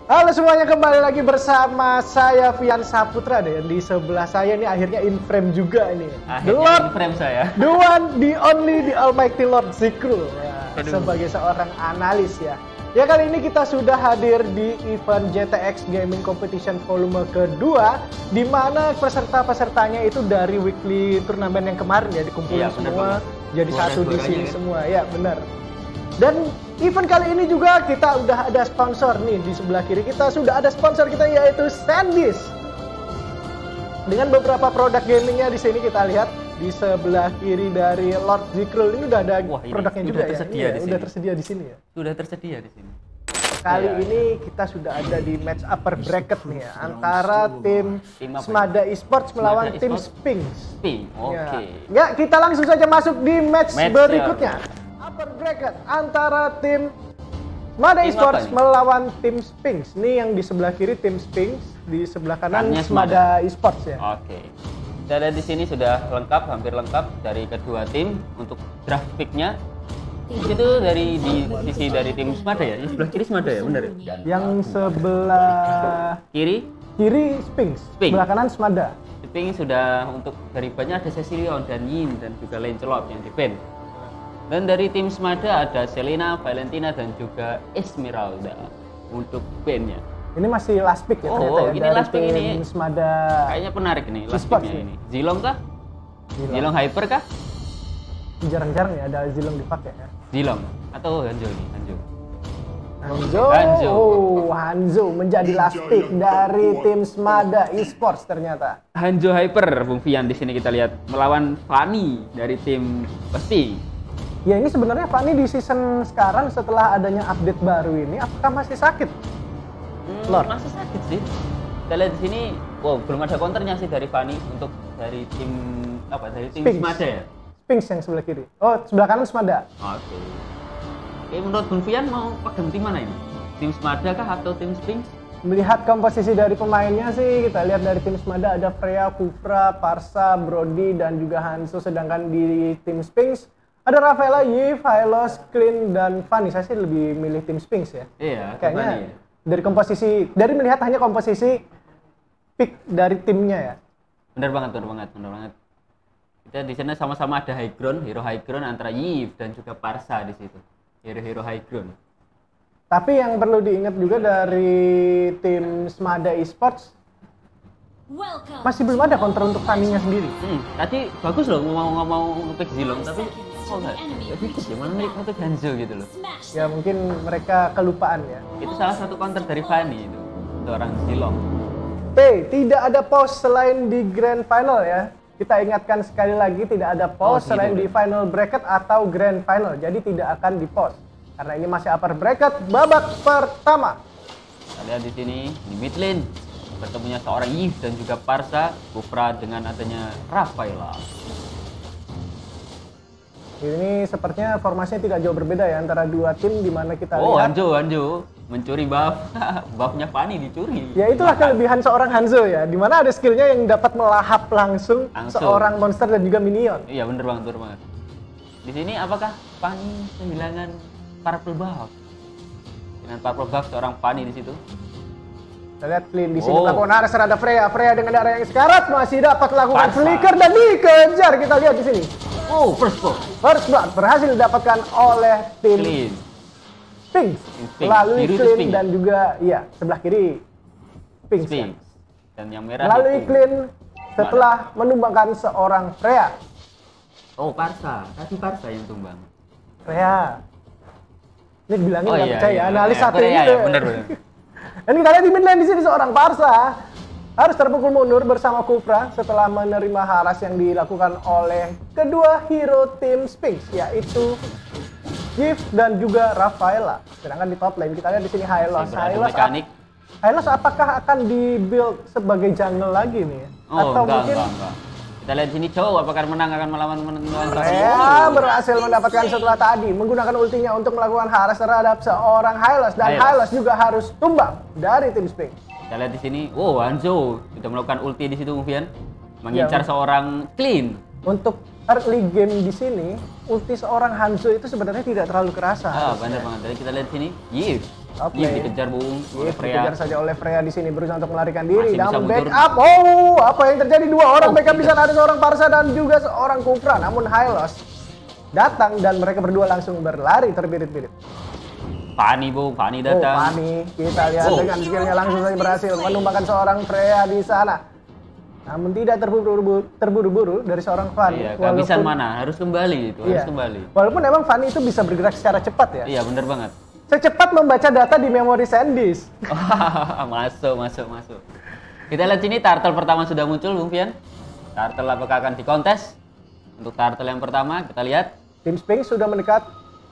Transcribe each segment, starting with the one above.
Halo semuanya, kembali lagi bersama saya Vian Saputra deh. Di sebelah saya ini akhirnya in frame juga ini. Akhirnya in frame saya. The one, the only, the almighty Lord Zikrul ya, sebagai seorang analis ya. Ya, kali ini kita sudah hadir di event JTX Gaming Competition volume kedua, di mana peserta-pesertanya itu dari weekly turnamen yang kemarin ya, dikumpulin semua jadi satu di sini semua ya, benar. Dan event kali ini juga kita udah ada sponsor nih. Di sebelah kiri kita sudah ada sponsor kita, yaitu SanDisk. Dengan beberapa produk gamingnya di sini kita lihat di sebelah kiri dari Lord Zikrul ini udah ada produknya juga ya. Udah tersedia di sini ya. Sudah tersedia di sini. Kali ini kita sudah ada di match upper bracket nih ya, antara tim Smada Esports melawan tim Spinx. Oke. Ya, kita langsung saja masuk di match berikutnya. Upper bracket antara tim Smada Esports melawan tim Spinx. Ini yang di sebelah kiri tim Spinx, di sebelah kanan Smada Esports ya. Oke. Kita lihat di sini sudah lengkap, hampir lengkap dari kedua tim untuk grafiknya. Itu dari di sisi dari tim Smada ya. Di sebelah kiri Smada ya, benar ya? Yang sebelah kiri Spinx. Sebelah kanan Smada. Spinx sudah untuk dari bannya ada Cecilion dan Yin dan juga Lancelot yang di ban. Dan dari tim Smada ada Selena, Valentina dan juga Esmeralda untuk bandnya. Ini masih last pick ya? Ini last pick ini. Smada. Kayaknya menarik nih last picknya ini. Zilong kah? Zilong Hyper kah? Jarang-jarang ya ada Zilong dipakai ya. Zilong atau Hanzo ini? Hanzo menjadi last pick dari tim Smada Esports ternyata. Hanzo Hyper, Bung Vian di sini kita lihat melawan Fanny dari tim Pasti. Ya, ini sebenarnya Fanny di season sekarang setelah adanya update baru ini, apakah masih sakit? Lord. Masih sakit sih. Kita lihat di sini, belum ada counternya sih dari Fanny untuk dari tim Dari tim Smada ya. Spinx yang sebelah kiri. Oh, sebelah kanan Smada. Oke. Oke, menurut Bung Vian mau pegang tim mana ini? Tim Smada kah atau tim Spinx? Melihat komposisi dari pemainnya sih, kita lihat dari tim Smada ada Freya, Kufra, Parsa, Brody dan juga Hanzo, sedangkan di tim Spinx ada Rafaela, Yves, Hylos, Clean, dan Fanny. Saya sih lebih milih tim Spinx ya. Iya, kayaknya dari komposisi, dari melihat hanya komposisi pick dari timnya ya. Benar banget. Kita di sana sama-sama ada hero high ground antara Yves dan juga Parsa di situ. Hero high ground. Tapi yang perlu diingat juga dari tim Smada Esports, masih belum ada counter untuk Fanny-nya sendiri. Tadi bagus loh mau nge-pick Zilong, tapi enggak fikir ya, malah nge-pick Hanzo gitu loh. Ya mungkin mereka kelupaan ya. Itu salah satu counter dari Fanny itu, seorang Zilong. Tidak ada pause selain di Grand Final ya. Kita ingatkan sekali lagi, tidak ada pause selain di Final Bracket atau Grand Final. Jadi tidak akan di pause. Karena ini masih upper bracket babak pertama. Kita lihat di sini di mid lane bertemunya seorang Yves dan juga Parsa, Kufra dengan adanya Rafaela. Ini sepertinya formasinya tidak jauh berbeda ya antara dua tim, di mana kita lihat Hanzo mencuri buffnya Fanny dicuri. Ya, itulah kelebihan seorang Hanzo ya, di mana ada skillnya yang dapat melahap langsung seorang monster dan juga minion. Iya, bener banget. Di sini apakah Fanny kehilangan purple buff? Dengan purple buff seorang Fanny di situ. Kita lihat Clean di sini melakukan arah, ada Freya dengan darah yang sekarat masih dapat melakukan flicker dan dikejar. Kita lihat di sini. First blood berhasil didapatkan oleh tim Spinx melalui Clean dan juga sebelah kiri Spinx. Dan yang merah melalui Clean setelah menumbangkan seorang Freya. Tadi Parsa yang tumbang. Freya. Ini dibilangin nggak percaya, analis satu ini. Ya, benar. Dan kita lihat di mid lane di sini seorang Parsa harus terpukul mundur bersama Kufra setelah menerima haras yang dilakukan oleh kedua hero tim Spinx, yaitu Yves dan juga Rafaela. Sedangkan di top lane kita lihat di sini Hylos apakah akan di-build sebagai jungle lagi nih? Atau mungkin enggak. Kita lihat sini cowok apakah akan melawan berhasil mendapatkan setelah tadi menggunakan ultinya untuk melakukan haras terhadap seorang Hylos, dan Hylos juga harus tumbang dari tim Spinx. Kita lihat di sini, Hanzo sudah melakukan ulti di situ, Vian, mengincar seorang Clean. Untuk early game di sini, ulti seorang Hanzo itu sebenarnya tidak terlalu kerasa. Benar banget. Jadi kita lihat di sini, Yves Top Yif lane. dikejar Bung oleh Yif Freya. dikejar saja oleh Freya di sini berusaha untuk melarikan diri. Masih bisa Namun mundur. backup. Oh, apa yang terjadi? Dua orang backup di tidak. sana, ada seorang Parsa dan juga seorang Kufra. Namun Hylos datang dan mereka berdua langsung berlari terbirit-birit. Fanny Bung, Fanny Oh, datang. Fanny, kita lihat dengan skillnya langsung saja berhasil menumbangkan seorang Freya di sana. Namun tidak terburu-buru dari seorang Fanny. Iya, kehabisan mana, harus kembali itu, harus Iya. kembali. Walaupun emang Fanny itu bisa bergerak secara cepat ya. Iya, bener banget. Secepat membaca data di memori SanDisk. masuk. Kita lihat sini turtle pertama sudah muncul, Bung Fian. Turtle apakah akan dikontes? Untuk turtle yang pertama, kita lihat. Tim Sphinx sudah mendekat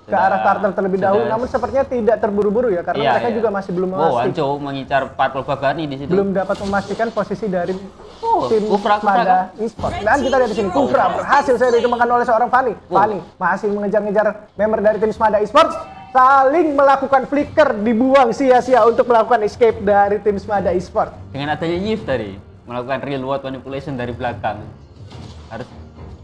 ke Sudah- arah turtle terlebih dahulu, namun sepertinya tidak terburu-buru ya, karena Iya, mereka iya. juga masih belum Oh, memastikan, Hanzo mengincar Purple Babani di situ. belum dapat memastikan posisi dari tim Kufra Mada Esports. Dan kita lihat di sini, Kufra berhasil saya ditemukan oleh seorang Fanny. Fanny masih mengejar-ngejar member dari tim Mada Esports, saling melakukan flicker, dibuang sia-sia untuk melakukan escape dari tim Mada Esports. Dengan adanya Yif tadi, melakukan real world manipulation dari belakang.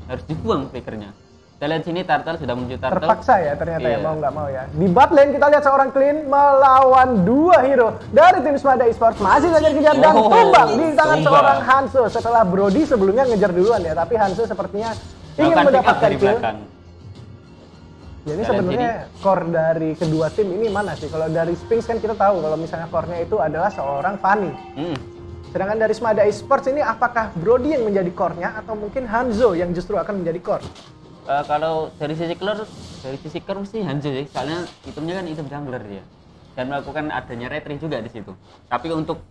Harus dibuang flickernya. Kita lihat sini turtle sudah muncul turtle. Terpaksa ya ternyata ya, Iya. mau nggak mau ya. Di bot lane kita lihat seorang Clean melawan dua hero dari tim Mada Esports, masih saja dikejar dan tumbang di tangan tumbang. seorang Hanzo setelah Brody sebelumnya ngejar duluan ya, tapi Hanzo sepertinya ingin Melakukan pick up mendapatkan dari kill. belakang. Jadi Kalian sebenarnya core dari kedua tim ini mana sih? Kalau dari Sphinx kan kita tahu kalau misalnya core-nya itu adalah seorang Fanny. Sedangkan dari Mada Esports ini apakah Brody yang menjadi core-nya atau mungkin Hanzo yang justru akan menjadi core? Kalau dari sisi core mesti Hanzo ya, soalnya itemnya kan item jungler dia. Dan melakukan adanya retry juga di situ. Tapi untuk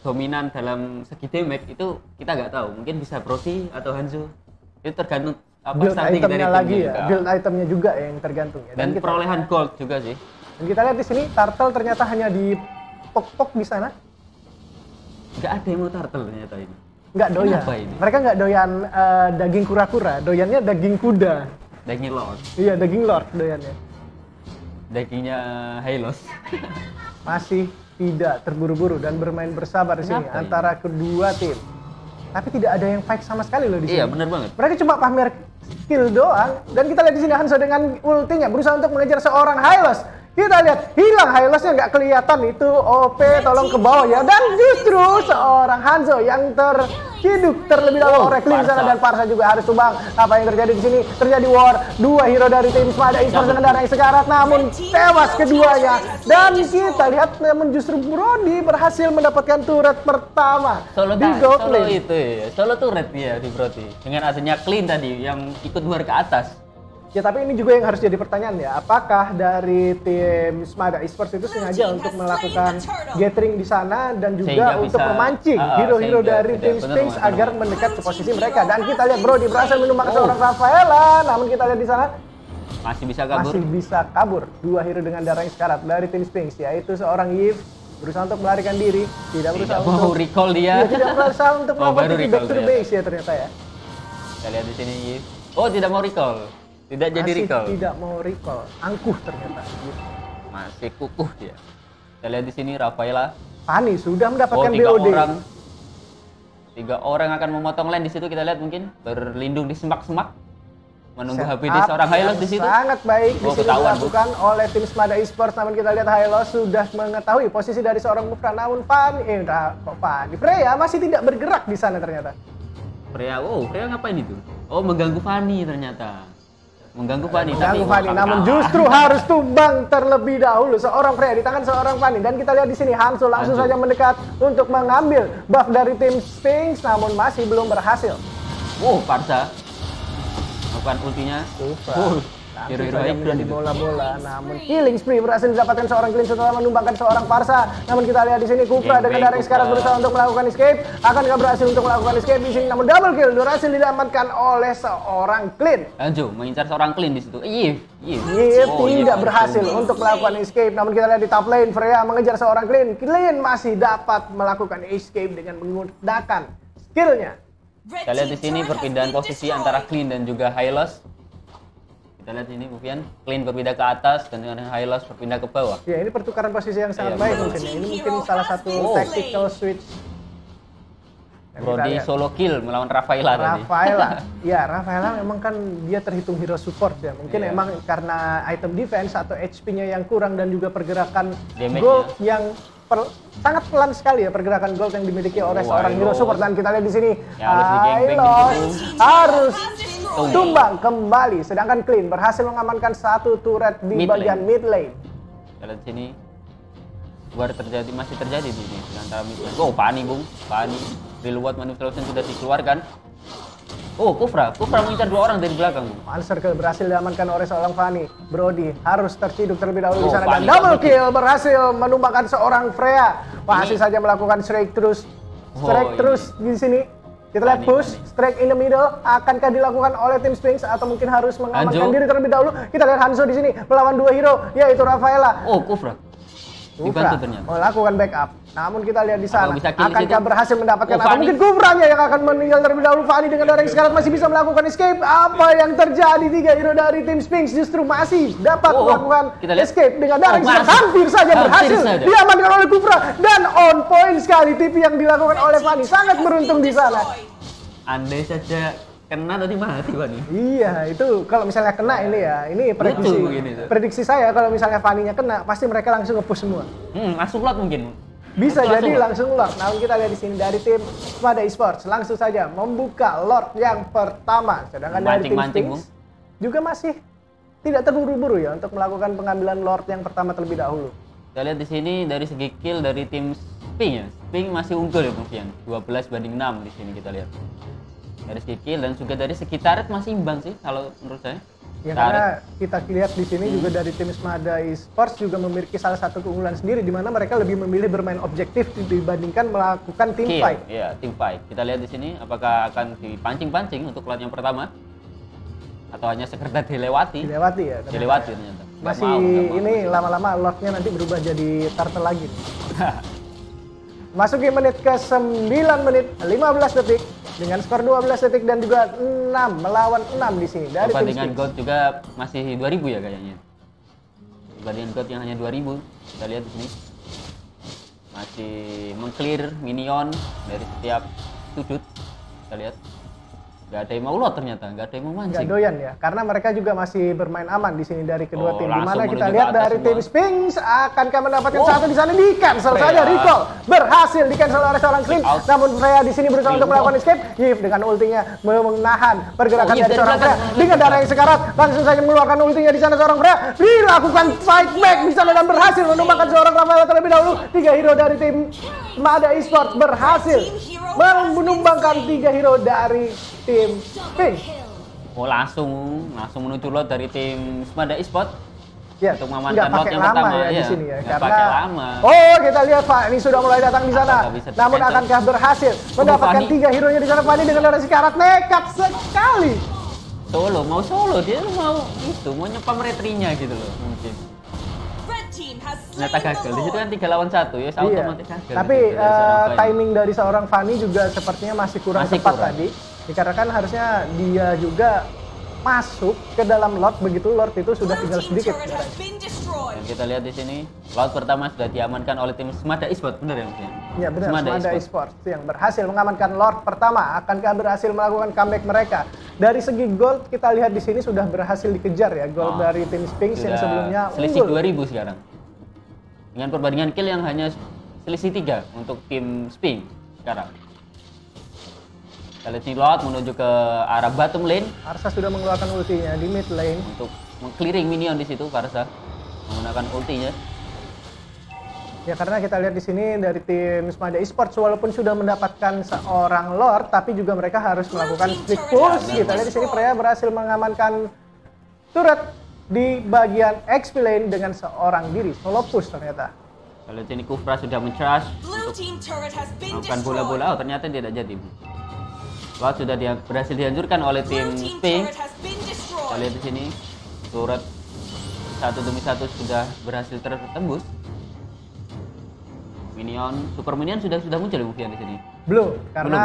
dominan dalam segi damage itu kita nggak tahu. Mungkin bisa Brody atau Hanzo. Itu tergantung Build strategi itemnya lagi timnya ya, juga. build itemnya juga yang tergantung ya. Dan perolehan gold juga sih. Dan kita lihat di sini turtle ternyata hanya di pok-pok di sana, Nggak ada yang mau turtle ternyata ini. nggak doyan. Kenapa ini? Mereka nggak doyan daging kura-kura, doyannya daging kuda. Daging lord, Iya, daging lord doyannya. dagingnya Hylos. Masih tidak terburu-buru dan bermain bersabar di sini Kenapa ini? antara kedua tim. Tapi tidak ada yang fight sama sekali loh di sini. Iya, bener banget. Mereka cuma pamer skill doang. Dan kita lihat di sini Hanzo dengan ultinya berusaha untuk mengejar seorang Hylos. Kita lihat hilang Hylosnya, nggak kelihatan itu OP, tolong ke bawah ya. Dan justru seorang Hanzo yang terciduk terlebih dahulu oleh Clean sana, Parsa. dan Parsa juga harus tumbang. Apa yang terjadi di sini? Terjadi war. Dua hero dari tim Mada Esports dengan darah yang sekarat, namun tewas keduanya. Dan kita lihat namun justru Brody berhasil mendapatkan turret pertama di gold Solo lane. itu ya, solo turret ya di Brody. Dengan adanya Clean tadi yang ikut luar ke atas. Ya, tapi ini juga yang harus jadi pertanyaan ya. Apakah dari tim Mada Esports itu sengaja untuk melakukan gathering di sana dan juga Sehingga untuk bisa, memancing hero-hero sehingga dari tidak tim benar, Sphinx benar. agar mendekat ke posisi mereka. Dan kita lihat Brody berhasil menumbangkan seorang Rafaela, namun kita lihat di sana Masih bisa kabur. masih bisa kabur. Dua hero dengan darah yang sekarat dari tim Sphinx, yaitu seorang Yves berusaha untuk melarikan diri, tidak berusaha Tidak mau untuk recall dia. Iya, tidak berusaha untuk Oh, melakukan baru back recall to the ternyata. base ya ternyata ya. Kita lihat di sini. Oh, tidak mau recall. Tidak jadi Masih recall. tidak mau recall, angkuh ternyata. Masih kukuh dia. Kita lihat di sini Rafaela. Fanny sudah Oh, mendapatkan tiga BOD. orang. Tiga orang akan memotong lane di situ, kita lihat mungkin berlindung di semak-semak menunggu Setup HBD seorang Hylos di situ. Sangat baik di Oh, sini ketahuan, Bu. dilakukan oleh tim Mada Esports, namun kita lihat Hylos sudah mengetahui posisi dari seorang Mufra, namun Freya masih tidak bergerak di sana ternyata. Freya ngapain itu? Oh, mengganggu Fanny ternyata. Mengganggu Fanny. Mengganggu Fanny, kalah. namun justru harus tumbang terlebih dahulu seorang Freya di tangan seorang Fanny. Dan kita lihat di sini Hanzo langsung Hanzo. saja mendekat untuk mengambil buff dari tim Sphinx, namun masih belum berhasil. Parsa melakukan ultinya. Hero-hero Saja hybrid menjadi itu. bola-bola, namun killing spree berhasil didapatkan seorang Clean setelah menumbangkan seorang Parsa. Namun kita lihat di sini Kufra Bang, dengan bang, darah yang sekarang Kufra. berusaha untuk melakukan escape. Akankah berhasil untuk melakukan escape di sini? Namun double kill berhasil didapatkan oleh seorang Clean. Hanzo mengincar seorang Clean di situ. Yip Oh, tidak Yip. berhasil untuk melakukan escape. Namun kita lihat di top lane Freya mengejar seorang Clean. Clean masih dapat melakukan escape dengan menggunakan skillnya. Kita lihat di sini perpindahan posisi antara Clean dan juga Hylos. Kita lihat ini Bufian, Clean berpindah ke atas dan dengan Hylos berpindah ke bawah. Ya, ini pertukaran posisi yang sangat Iya, baik betul. mungkin ya. Ini mungkin salah satu tactical switch Brody solo kill melawan Rafaela tadi. Ya Rafaela memang kan dia terhitung hero support ya. Mungkin emang karena item defense atau HP-nya yang kurang dan juga pergerakan gold yang sangat pelan sekali ya, pergerakan gold yang dimiliki oleh seorang hero support. Dan kita lihat di sini harus tumbang kembali. Sedangkan Clean berhasil mengamankan satu turret di bagian mid lane. Kita lihat sini masih terjadi di sini antara mid lane. Fanny bung, Fanny Reload Manipulation sudah dikeluarkan. Kufra mengincar 2 orang dari belakang. Circle berhasil diamankan oleh seorang Fanny. Brody harus terciduk terlebih dahulu di sana dan double kill berhasil menumbangkan seorang Freya. Masih saja melakukan strike terus di sini. Kita lihat push, strike in the middle. Akankah dilakukan oleh tim Sphinx atau mungkin harus mengamankan diri terlebih dahulu? Kita lihat Hanzo di sini melawan 2 hero, yaitu Rafaela. Kufra dibantu ternyata. Melakukan backup. Namun kita lihat di sana, akankah berhasil mendapatkan atau mungkin Kufranya yang akan meninggal terlebih dahulu. Fanny dengan darah yang sekarat masih bisa melakukan escape. Apa yang terjadi? 3 hero dari tim Sphinx justru masih dapat melakukan escape dengan darah yang sekarat. Hampir saja berhasil diamankan oleh Kufra. Dan on point sekali TP yang dilakukan oleh Fanny. Sangat beruntung di sana. Andai saja kena tadi mati Fanny. Iya, itu kalau misalnya kena ini prediksi saya kalau misalnya Fanny-nya kena pasti mereka langsung nge-push semua. Langsung lot mungkin. Bisa jadi langsung Lord. Namun kita lihat di sini dari tim Smada Esports langsung saja membuka Lord yang pertama. Sedangkan dari tim Sphinx juga masih tidak terburu-buru ya untuk melakukan pengambilan Lord yang pertama terlebih dahulu. Kita lihat di sini dari segi kill dari tim Sphinx ya. Sphinx masih unggul ya Bung Fian. 12-6 di sini kita lihat. Dari segi kill dan juga dari segi turret masih imbang sih kalau menurut saya. Ya karena kita lihat di sini juga dari tim Smada Esports juga memiliki salah satu keunggulan sendiri di mana mereka lebih memilih bermain objektif dibandingkan melakukan team fight. Iya, team fight. Kita lihat di sini apakah akan dipancing-pancing untuk lane yang pertama atau hanya sekedar dilewati. Dilewati ternyata. Masih ini lama-lama lordnya nanti berubah jadi turtle lagi. Masuki menit ke 9 menit 15 detik dengan skor 12 detik dan juga 6 melawan 6 di sini dari perbandingan gold juga masih 2000 ya kayaknya. Perbandingan gold yang hanya 2000. Kita lihat di sini. Masih meng-clear minion dari setiap sudut. Kita lihat. Gak ada yang mau lot ternyata, gak ada yang mau mancing. Gak doyan ya, karena mereka juga masih bermain aman di sini dari kedua tim. Dimana kita lihat dari tim Sphinx akankah mendapatkan satu di sana, di cancel saja recall, berhasil di cancel oleh seorang Clean. Namun Freya di sini berusaha untuk melakukan escape. Yves dengan ultinya menahan pergerakan dari seorang Freya dengan darah yang sekarat, langsung saja mengeluarkan ultinya di sana seorang Freya, dilakukan fight back di sana dan berhasil menumbangkan seorang Rafaela terlebih dahulu. 3 hero dari tim Smada Esports berhasil menumbangkan 3 hero dari tim Sphinx. Langsung menuju lot dari tim Smada Esports. Ya, untuk mengamankan lot yang pertama ya di sini ya. Karena lama. Kita lihat Pak, ini sudah mulai datang di sana. Namun akankah berhasil mendapatkan 3 hero-nya di sana? Fanny dengan darah sekarat nekat sekali. Mau solo dia mau nyepam retrinya gitu loh mungkin. Ternyata gagal. Di situ kan 3 lawan 1 ya, otomatis gagal. Tapi timing dari seorang Fanny juga sepertinya masih kurang tepat tadi. Dikarenakan harusnya dia juga masuk ke dalam lot, begitu Lord itu sudah tinggal sedikit. Dan kita lihat di sini, lot pertama sudah diamankan oleh tim Smada Esports, benar ya Mas? Ya benar, Smada Esports yang berhasil mengamankan Lord pertama. Akankah berhasil melakukan comeback mereka? Dari segi gold kita lihat di sini sudah berhasil dikejar ya gold dari tim Sphinx yang sebelumnya selisih 2000 sekarang. Dengan perbandingan kill yang hanya selisih 3 untuk tim Sphinx sekarang. Kita lihat nih Lot menuju ke arah bottom lane. Parsa sudah mengeluarkan ultinya di mid lane untuk meng-clearing minion di situ. Parsa menggunakan ultinya. Ya karena kita lihat di sini dari tim Smada Esports walaupun sudah mendapatkan seorang Lord tapi juga mereka harus melakukan split push. Kita lihat di sini Freya berhasil mengamankan turret di bagian XP lane dengan seorang diri solo push ternyata. Kita lihat ini Kufra sudah men-charge untuk melakukan bola-bola. Ternyata tidak jadi. Lot sudah berhasil dihancurkan oleh tim Sphinx. Kita lihat di sini turret satu demi satu sudah berhasil tertembus. Super minion sudah muncul ya di sini. Belum, karena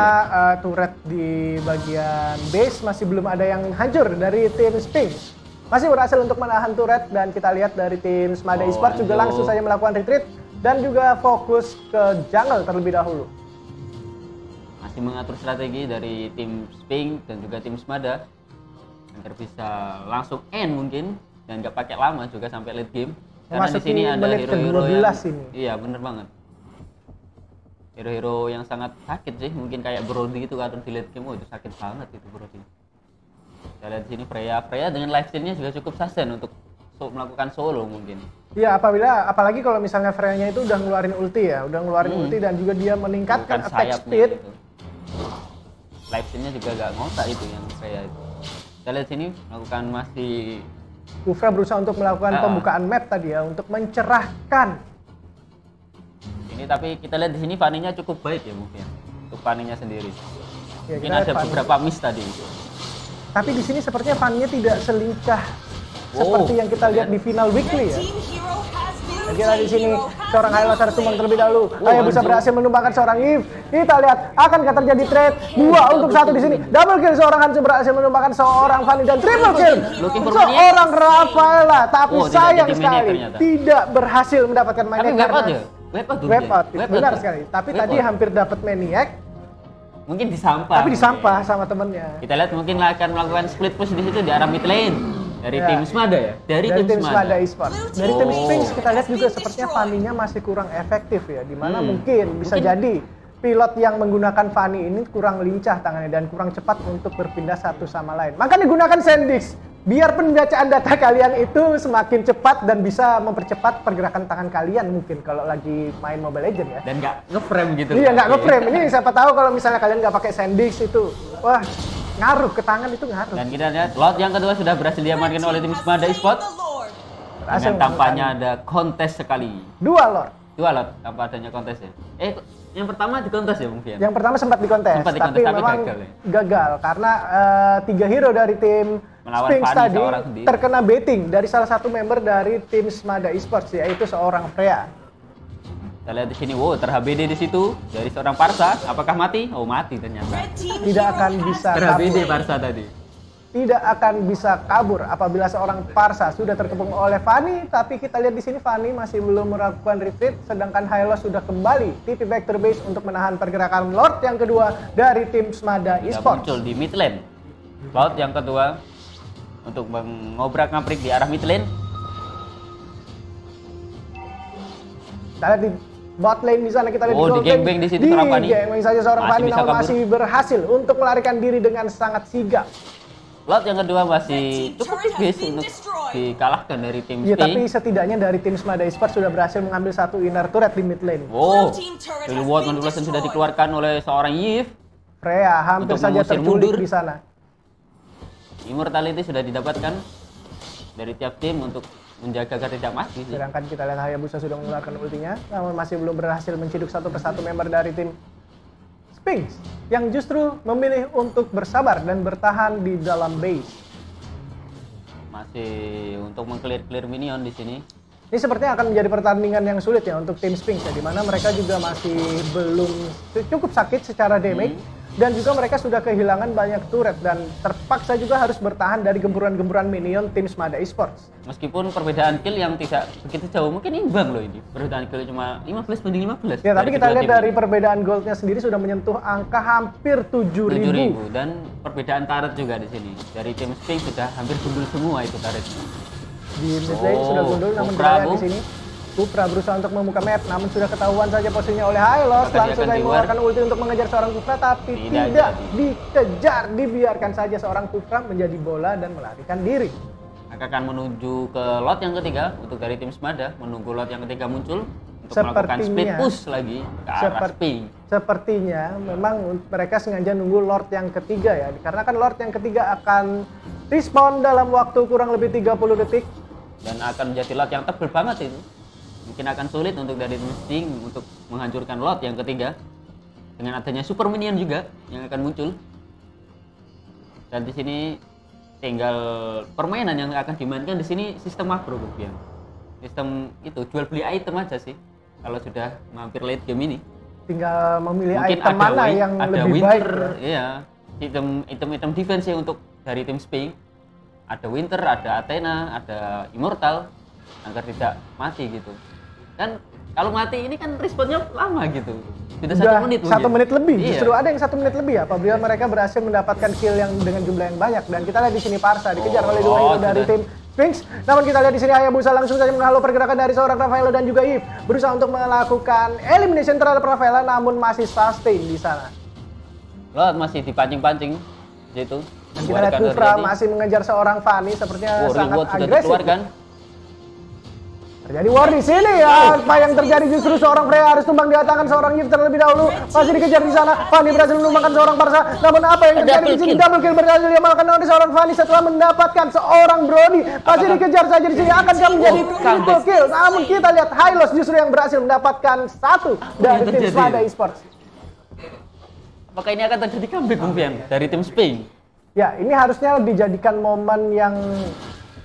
turret di bagian base masih belum ada yang hancur dari tim Sphinx. Masih berhasil untuk menahan turret dan kita lihat dari tim Smada Esports juga langsung saja melakukan retreat dan juga fokus ke jungle terlebih dahulu. masih mengatur strategi dari tim Spink dan juga tim Smada agar bisa langsung end mungkin dan nggak pakai lama juga sampai late game. Karena di sini ada hero-hero yang ini. Iya, bener banget. Hero-hero yang sangat sakit sih, mungkin kayak Brody itu kalau di late game itu sakit banget itu Brody. Kita lihat di sini Freya dengan lifesteal-nya juga cukup sustain untuk melakukan solo mungkin. Iya, apalagi kalau misalnya Freya-nya itu udah ngeluarin ulti ya, ulti dan juga dia meningkatkan attack speed. Gitu. Lifesteal-nya juga gak ngotak itu yang Freya itu. Kita lihat sini melakukan masih Kufra berusaha untuk melakukan pembukaan map tadi ya, untuk mencerahkan. Ini tapi kita lihat di sini Fanny-nya cukup baik ya mungkin untuk Fanny-nya sendiri. Ya, mungkin ada beberapa miss tadi. Tapi di sini sepertinya Fanny-nya tidak selincah seperti yang kita lihat di final weekly ya. Kita di sini seorang Hylos harus tumbang terlebih dahulu. Hayabusa berhasil menumbangkan seorang Eve. Kita lihat akankah terjadi trade 2 untuk 1 di sini. Double kill seorang Hanzo berhasil menumbangkan seorang Fanny dan triple kill seorang Rafaela. Tapi sayang sekali tidak berhasil mendapatkan Maniac. Web out. Benar sekali. Tapi tadi hampir dapat Maniac. Mungkin disampah. Tapi disampah sama temennya. Kita lihat mungkin akan melakukan split push di situ di arah mid lane. Dari tim Smada ya? Dari tim Smada Esports. Dari tim Sphinx kita lihat juga sepertinya Fanny-nya masih kurang efektif ya. Dimana mungkin bisa jadi pilot yang menggunakan Fanny ini kurang lincah tangannya dan kurang cepat untuk berpindah satu sama lain. Maka digunakan Sandix. Biar pembacaan data kalian itu semakin cepat dan bisa mempercepat pergerakan tangan kalian mungkin kalau lagi main Mobile Legends ya. Dan nggak nge-frame gitu. Iya, nggak nge-frame. Ini siapa tahu kalau misalnya kalian nggak pakai Sandix itu, wah, ngaruh ke tangan itu ngaruh. Dan kita lihat lot yang kedua sudah berhasil diamankan oleh tim Smada Esports. Dengan tampaknya ada kontes sekali. Dua lot tanpa adanya kontes ya. Yang pertama di kontes ya mungkin. Yang pertama sempat di kontes, tapi memang gagal karena 3 hero dari tim Sphinx tadi terkena baiting dari salah satu member dari tim Smada Esports yaitu seorang Freya. Kita lihat di sini, wow, ter-HBD di situ dari seorang Parsa. Apakah mati? Oh, mati ternyata. Tidak akan bisa ter-HBD Parsa tadi. Tidak akan bisa kabur apabila seorang Parsa sudah terkepung oleh Fanny, tapi kita lihat di sini Fanny masih belum melakukan retreat, sedangkan Hylos sudah kembali TP back to base untuk menahan pergerakan Lord yang kedua dari tim Smada Esports. Muncul di mid lane. Lord yang kedua untuk mengobrak-ngabrik di arah mid lane. Kita lihat di bot lane di sana, kita lihat di gangbang di situ seorang Fanny. Di gangbang saja seorang Fanny namun masih berhasil untuk melarikan diri dengan sangat sigap. Lot yang kedua masih cukup tipis untuk dikalahkan dari tim Sphinx. Tapi setidaknya dari tim Smada Esports sudah berhasil mengambil satu inner turret di mid lane. Wow, reward manipulation sudah dikeluarkan oleh seorang Yves. Freya hampir saja terculik di sana. Immortality sudah didapatkan dari tiap tim untuk menjaga agar tidak mati. Sedangkan kita lihat Hayabusa sudah mengeluarkan ultinya, namun masih belum berhasil menciduk satu persatu member dari tim Sphinx yang justru memilih untuk bersabar dan bertahan di dalam base. Masih untuk meng-clear minion di sini. Ini sepertinya akan menjadi pertandingan yang sulit ya untuk tim Sphinx ya, di mana mereka juga masih belum cukup sakit secara damage. Dan juga mereka sudah kehilangan banyak turret dan terpaksa juga harus bertahan dari gempuran-gempuran minion tim Smada Esports. Meskipun perbedaan kill yang tidak begitu jauh, mungkin imbang loh ini. Perbedaan kill cuma 15-15. Ya, tapi kita lihat dari perbedaan goldnya sendiri sudah menyentuh angka hampir 7.000. Dan perbedaan turret juga di sini. Dari tim Sphinx sudah hampir gundul semua itu turretnya. Di mid lane sudah gundul, namun kita lihat di sini Kufra berusaha untuk membuka map, namun sudah ketahuan saja posisinya oleh Hylos. Langsung saja mengeluarkan ulti untuk mengejar seorang Kufra, tapi tidak dikejar. Dibiarkan saja seorang Kufra menjadi bola dan melarikan diri. Akan menuju ke lot yang ketiga untuk dari tim Smada, menunggu lot yang ketiga muncul untuk melakukan split push lagi ke arah Sphinx. Sepertinya memang mereka sengaja nunggu Lord yang ketiga ya, karena kan Lord yang ketiga akan respawn dalam waktu kurang lebih 30 detik. Dan akan menjadi lot yang tebal banget itu. Mungkin akan sulit untuk dari tim Sphinx untuk menghancurkan lot yang ketiga dengan adanya super minion juga yang akan muncul. Dan di sini tinggal permainan yang akan dimainkan di sini sistem makro kemudian. Sistem itu jual beli item aja sih kalau sudah mampir late game ini. Tinggal memilih mungkin item mana yang lebih baik. Iya, item defense untuk dari tim Sphinx. Ada Winter, ada Athena, ada Immortal agar tidak mati gitu. Dan kalau mati ini kan responnya lama gitu. Sudah 1 menit mungkin. 1 menit lebih. Iya. Justru ada yang 1 menit lebih ya. Apabila mereka berhasil mendapatkan kill yang dengan jumlah yang banyak. Dan kita lihat di sini Parsa dikejar oleh 2 hero dari tim Sphinx. Namun kita lihat di sini Hayabusa langsung saja menghalau pergerakan dari seorang Rafaela dan juga Eve. Berusaha untuk melakukan elimination terhadap Rafaela, namun masih sustain di sana. Lot masih dipancing-pancing situ. Dan kita lihat Kufra masih mengejar seorang Fanny, sepertinya sangat agresif. Terjadi war di sini ya. Apa yang terjadi justru seorang Freya harus tumbang di tangan seorang Eve terlebih dahulu. Masih dikejar di sana. Fanny berhasil menumbangkan seorang Parsa. Namun apa yang terjadi di sini? Double kill berhasil diamalkan oleh seorang Fanny setelah mendapatkan seorang Brody. Masih dikejar saja di sini. Akankah menjadi triple kill? Namun kita lihat Hylos justru yang berhasil mendapatkan 1 dari tim Smada Esports. Apakah ini akan terjadi comeback mungkin dari tim Sphinx? Ya, ini harusnya dijadikan momen yang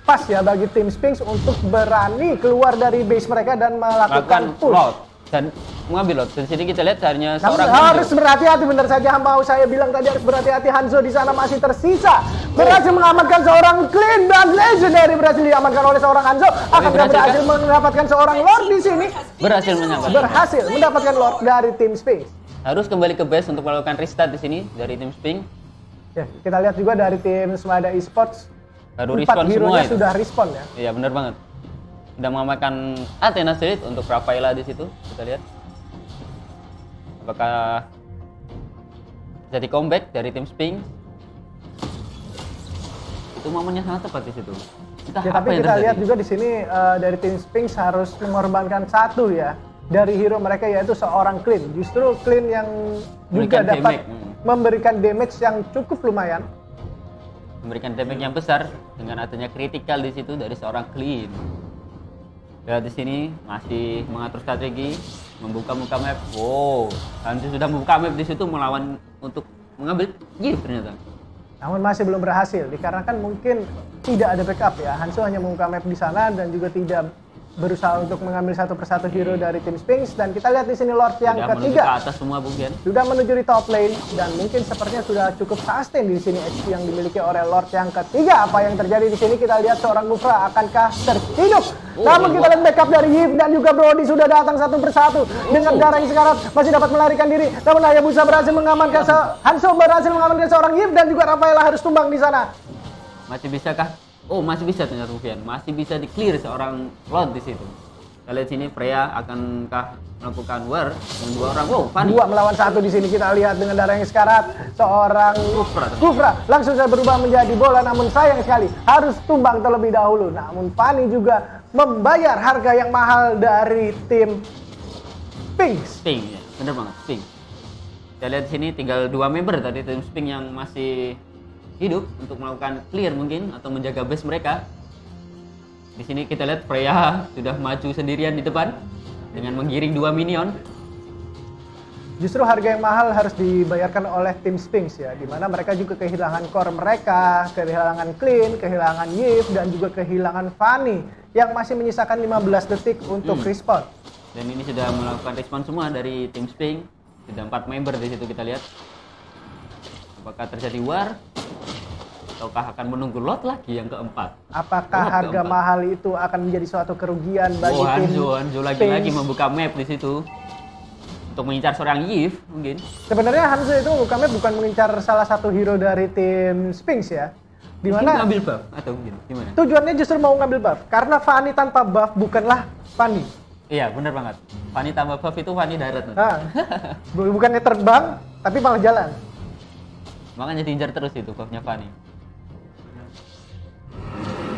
pas ya bagi tim Sphinx untuk berani keluar dari base mereka dan melakukan push. Load dan mengambil load. Dan sini kita lihat hanya seorang harus berhati-hati, benar saja mau saya bilang tadi harus berhati-hati. Hanzo di sana masih tersisa. Berhasil mengamankan seorang Clean dan Legendary berhasil diamankan oleh seorang Hanzo. Akankah berhasil mendapatkan seorang Lord di sini? Berhasil menyambut. Berhasil mendapatkan Lord dari tim Sphinx. Harus kembali ke base untuk melakukan restart di sini dari tim Sphinx. Ya, kita lihat juga dari tim Smada Esports. Baru respon semua itu. Sudah respon ya. Iya, benar banget. Sudah mengamankan Athena Street untuk Rafaela di situ. Kita lihat. Apakah jadi comeback dari tim Sphinx? Itu momennya sangat tepat di situ. Ya, tapi kita lihat juga di sini dari tim Sphinx harus mengorbankan 1 ya dari hero mereka, yaitu seorang Clean. Justru Clean yang juga dapat memberikan damage yang cukup lumayan. Memberikan damage yang besar dengan adanya critical di situ dari seorang Clean. Ya, di sini masih mengatur strategi, membuka muka map. Wow, Hanzo sudah membuka map di situ melawan untuk mengambil gift ternyata. Namun masih belum berhasil dikarenakan mungkin tidak ada backup ya. Hanzo hanya membuka map di sana dan juga tidak berusaha untuk mengambil satu persatu hero dari tim Sphinx. Dan kita lihat di sini Lord yang ketiga ke atas semua mungkin sudah menuju di top lane dan mungkin sepertinya sudah cukup sustain di sini HP yang dimiliki oleh Lord yang ketiga. Apa yang terjadi di sini? Kita lihat seorang Kufra akankah terhidup. Namun kita lihat backup dari Yip dan juga Brody sudah datang satu persatu dengan darah yang sekarat, masih dapat melarikan diri. Namun Hayabusa berhasil mengamankan Hanzo berhasil mengamankan seorang Yip dan juga Rafaela harus tumbang di sana. Masih bisakah? Oh, masih bisa ternyata Rufian. Masih bisa di-clear seorang Lord di situ. Kita lihat sini Freya akankah melakukan war dengan 2 orang. Wow, Fanny. 2 melawan 1 di sini kita lihat dengan darah yang sekarat. Seorang Kufra langsung saja berubah menjadi bola, namun sayang sekali harus tumbang terlebih dahulu. Namun Fanny juga membayar harga yang mahal dari tim Sphinx. Sphinx ya, bener banget Sphinx. Kita lihat di sini tinggal 2 member tadi tim Sphinx yang masih hidup untuk melakukan clear mungkin atau menjaga base mereka. Di sini kita lihat Freya sudah maju sendirian di depan dengan menggiring 2 minion. Justru harga yang mahal harus dibayarkan oleh tim Sphinx ya, dimana mereka juga kehilangan core mereka, kehilangan Clean, kehilangan Yip dan juga kehilangan Fanny yang masih menyisakan 15 detik untuk respawn. Dan ini sudah melakukan respawn semua dari tim Sphinx. Sudah 4 member di situ kita lihat. Apakah terjadi war? Ataukah akan menunggu lot lagi yang keempat? Apakah harga mahal itu akan menjadi suatu kerugian bagi tim Hanzo lagi-lagi membuka map di situ untuk mengincar seorang Yif mungkin. Sebenarnya Hanzo itu membuka map bukan mengincar salah satu hero dari tim Sphinx ya. Dimana ngambil buff atau mungkin gimana? Tujuannya justru mau ngambil buff karena Fanny tanpa buff bukanlah Fanny. Iya, benar banget. Fanny tanpa buff itu Fanny darat. Bukannya terbang tapi malah jalan. Makanya diincar terus itu buffnya Fanny.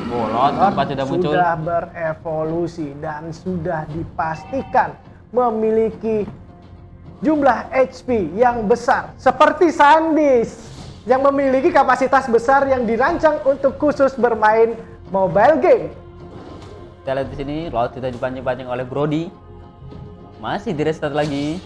Lord sudah muncul. Sudah berevolusi dan sudah dipastikan memiliki jumlah HP yang besar seperti Sandis yang memiliki kapasitas besar yang dirancang untuk khusus bermain mobile game. Kita lihat di sini Lord sudah dipancing-pancing oleh Brody. Masih di restart lagi.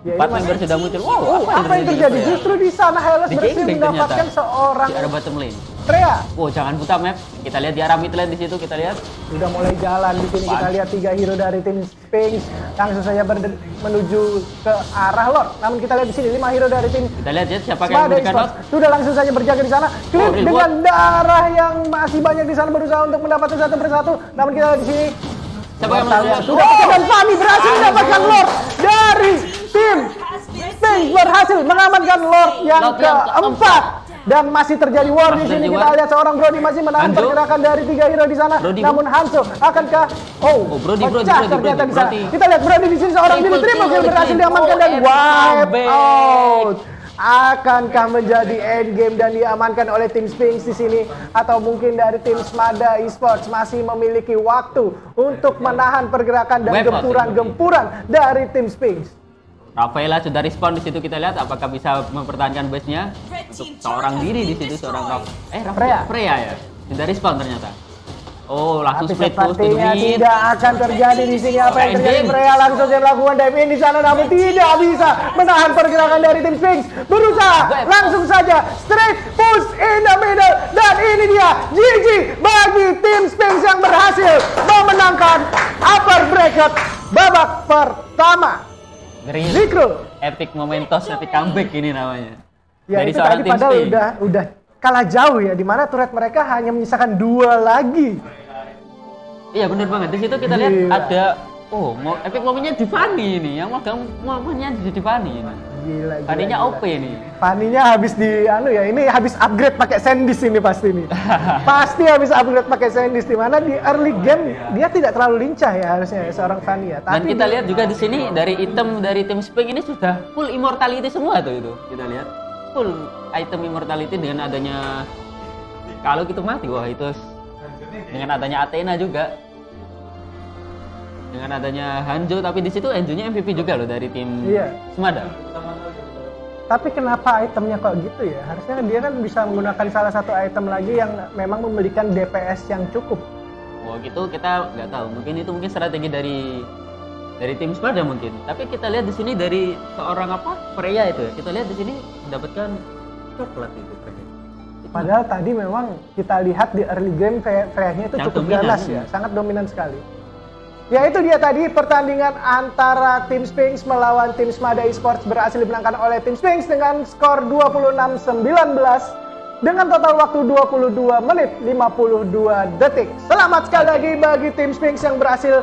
Ya, 4 member sudah muncul. Wow, apa yang terjadi? Justru di sana Hylos berhasil mendapatkan seorang di arah bottom lane. Freya. Jangan buta map. Kita lihat di arah mid lane di situ kita lihat. Sudah mulai jalan di sini. Kita lihat 3 hero dari tim Sphinx langsung saja menuju ke arah Lord. Namun kita lihat di sini 5 hero dari tim. Kita lihat ya siapa yang memberikan Lord. Sudah langsung saja berjaga di sana. Clean dengan darah yang masih banyak di sana berusaha untuk mendapatkan satu persatu. Namun kita lihat di sini. Siapa yang mendapatkan? Sudah dan Fanny berhasil mendapatkan Lord dari tim Sphinx berhasil mengamankan Lord yang keempat. Dan masih terjadi war di sini. Kita lihat seorang Brody masih menahan pergerakan dari 3 hero di sana. Namun Hanzo akankah pecah ternyata di sana. Kita lihat Brody di sini seorang diri triple kill berhasil diamankan dan wipe out. Akankah menjadi end game dan diamankan oleh tim Sphinx di sini, atau mungkin dari tim Smada Esports masih memiliki waktu untuk menahan pergerakan dan gempuran-gempuran dari tim Sphinx? Rafaela sudah respon di situ, kita lihat apakah bisa mempertahankan base-nya untuk seorang diri di situ, seorang Freya ya. Sudah respon ternyata. Oh, langsung split push to mid. Tidak akan terjadi di sini. Apa yang terjadi? Freya langsung saja melakukan dive in di sana, namun tidak bisa menahan pergerakan dari tim Sphinx. Berusaha langsung saja straight push in the middle, dan ini dia GG bagi tim Sphinx yang berhasil memenangkan upper bracket babak pertama. Zikrul, epic momentos, epic comeback ini namanya. Ya, dari itu tadi padahal udah kalah jauh ya, dimana turret mereka hanya menyisakan 2 lagi. Iya benar banget. Di situ kita lihat ada epic momennya di Fanny ini, yang megang momennya di Fanny ini. Gila. Fanny-nya OP nih. Fanny-nya habis ini habis upgrade pakai Sandisk ini pasti nih. Pasti habis upgrade pakai Sandisk, di mana di early game dia tidak terlalu lincah ya harusnya seorang Fanny ya. Dan kita lihat juga di sini dari item dari tim Sphinx ini sudah full immortality semua tuh itu. Kita lihat full item immortality dengan adanya, kalau gitu mati itu dengan adanya Athena juga. Dengan adanya Hanzo, tapi di situ Hanzo-nya MVP juga loh dari tim Smada. Tapi kenapa itemnya kok gitu ya? Harusnya dia kan bisa menggunakan salah satu item lagi yang memang memberikan DPS yang cukup. Oh gitu, kita nggak tahu. Mungkin strategi dari tim Smada mungkin. Tapi kita lihat di sini dari seorang Freya itu ya. Kita lihat di sini mendapatkan coklat itu. Padahal tadi memang kita lihat di early game Freya-nya itu cukup ganas ya, sangat dominan sekali. Ya itu dia tadi pertandingan antara tim Sphinx melawan tim Smada Esports, berhasil dimenangkan oleh tim Sphinx dengan skor 26-19 dengan total waktu 22 menit 52 detik. Selamat sekali lagi bagi tim Sphinx yang berhasil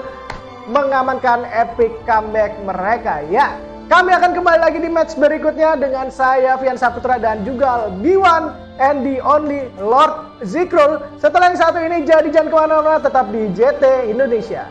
mengamankan epic comeback mereka ya. Kami akan kembali lagi di match berikutnya dengan saya Fian Saputra dan juga B1 and the only Lord Zikrul. Setelah yang satu ini, jadi jangan kemana-mana, tetap di JT Indonesia.